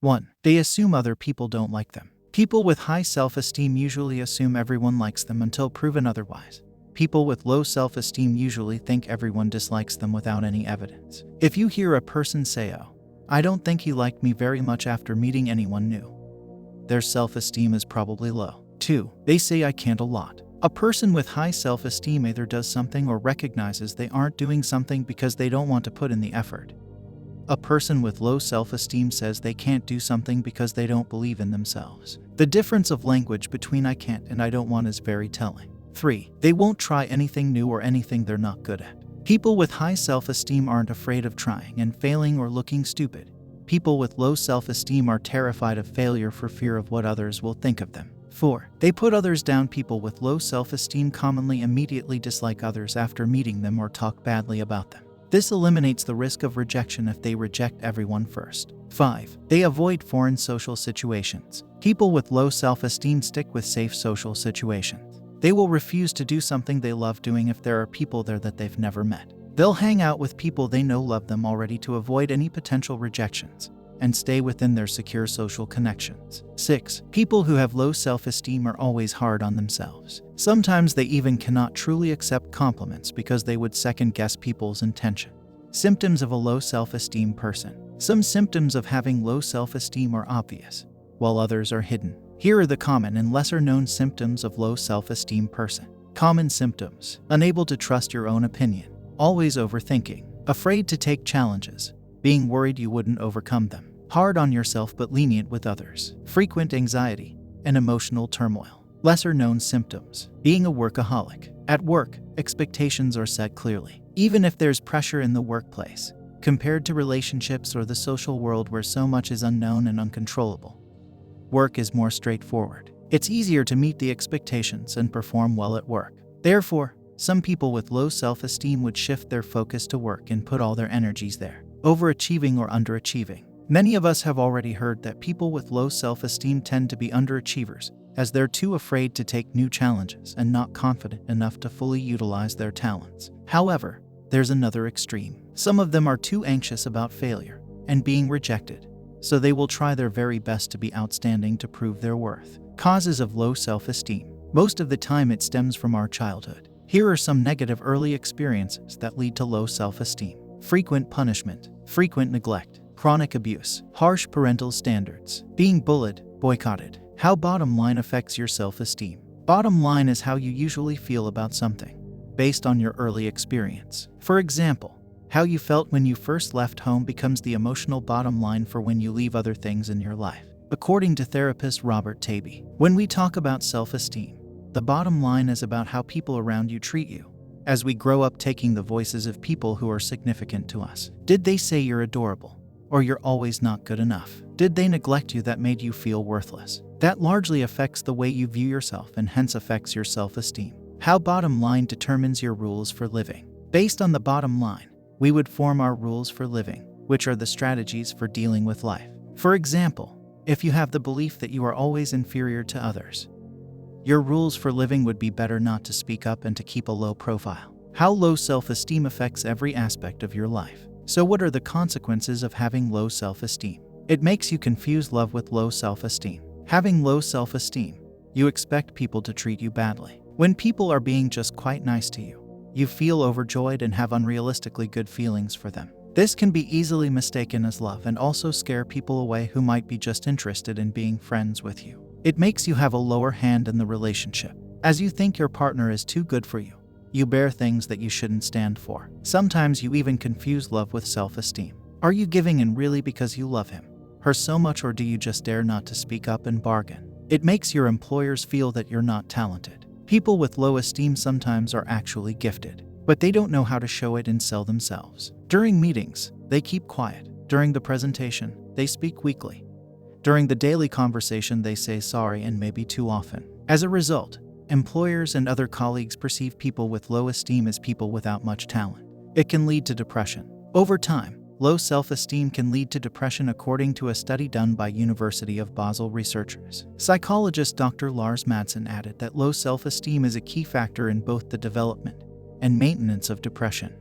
1. They assume other people don't like them. People with high self-esteem usually assume everyone likes them until proven otherwise. People with low self-esteem usually think everyone dislikes them without any evidence. If you hear a person say, "Oh, I don't think he liked me very much after meeting anyone new," their self-esteem is probably low. 2. They say "I can't" a lot. A person with high self-esteem either does something or recognizes they aren't doing something because they don't want to put in the effort. A person with low self-esteem says they can't do something because they don't believe in themselves. The difference of language between "I can't" and "I don't want" is very telling. 3. They won't try anything new or anything they're not good at. People with high self-esteem aren't afraid of trying and failing or looking stupid. People with low self-esteem are terrified of failure for fear of what others will think of them. 4. They put others down. People with low self-esteem commonly immediately dislike others after meeting them or talk badly about them. This eliminates the risk of rejection if they reject everyone first. 5. They avoid foreign social situations. People with low self-esteem stick with safe social situations. They will refuse to do something they love doing if there are people there that they've never met. They'll hang out with people they know love them already to avoid any potential rejections and stay within their secure social connections. 6. People who have low self-esteem are always hard on themselves. Sometimes they even cannot truly accept compliments because they would second-guess people's intention. Symptoms of a low self-esteem person. Some symptoms of having low self-esteem are obvious, while others are hidden. Here are the common and lesser-known symptoms of low self-esteem person. Common symptoms: unable to trust your own opinion, always overthinking, afraid to take challenges, being worried you wouldn't overcome them, hard on yourself but lenient with others, frequent anxiety, and emotional turmoil. Lesser-known symptoms: being a workaholic. At work, expectations are set clearly, even if there's pressure in the workplace, compared to relationships or the social world where so much is unknown and uncontrollable. Work is more straightforward. It's easier to meet the expectations and perform well at work. Therefore, some people with low self-esteem would shift their focus to work and put all their energies there, overachieving or underachieving. Many of us have already heard that people with low self-esteem tend to be underachievers, as they're too afraid to take new challenges and not confident enough to fully utilize their talents. However, there's another extreme. Some of them are too anxious about failure and being rejected, so they will try their very best to be outstanding to prove their worth. Causes of low self-esteem. Most of the time it stems from our childhood. Here are some negative early experiences that lead to low self-esteem. Frequent punishment, frequent neglect, chronic abuse, harsh parental standards, being bullied, boycotted. How bottom line affects your self-esteem. Bottom line is how you usually feel about something, based on your early experience. For example, how you felt when you first left home becomes the emotional bottom line for when you leave other things in your life. According to therapist Robert Taby, when we talk about self-esteem, the bottom line is about how people around you treat you. As we grow up taking the voices of people who are significant to us. Did they say you're adorable? Or you're always not good enough? Did they neglect you that made you feel worthless? That largely affects the way you view yourself and hence affects your self-esteem. How bottom line determines your rules for living. Based on the bottom line, we would form our rules for living, which are the strategies for dealing with life. For example, if you have the belief that you are always inferior to others, your rules for living would be better not to speak up and to keep a low profile. How low self-esteem affects every aspect of your life. So what are the consequences of having low self-esteem? It makes you confuse love with low self-esteem. Having low self-esteem, you expect people to treat you badly. When people are being just quite nice to you, you feel overjoyed and have unrealistically good feelings for them. This can be easily mistaken as love and also scare people away who might be just interested in being friends with you. It makes you have a lower hand in the relationship, as you think your partner is too good for you. You bear things that you shouldn't stand for. Sometimes you even confuse love with self-esteem. Are you giving in really because you love him, her so much, or do you just dare not to speak up and bargain? It makes your employers feel that you're not talented. People with low esteem sometimes are actually gifted, but they don't know how to show it and sell themselves. During meetings, they keep quiet. During the presentation, they speak weakly. During the daily conversation, they say sorry and maybe too often. As a result, employers and other colleagues perceive people with low esteem as people without much talent. It can lead to depression. Over time, low self-esteem can lead to depression according to a study done by University of Basel researchers. Psychologist Dr. Lars Madsen added that low self-esteem is a key factor in both the development and maintenance of depression.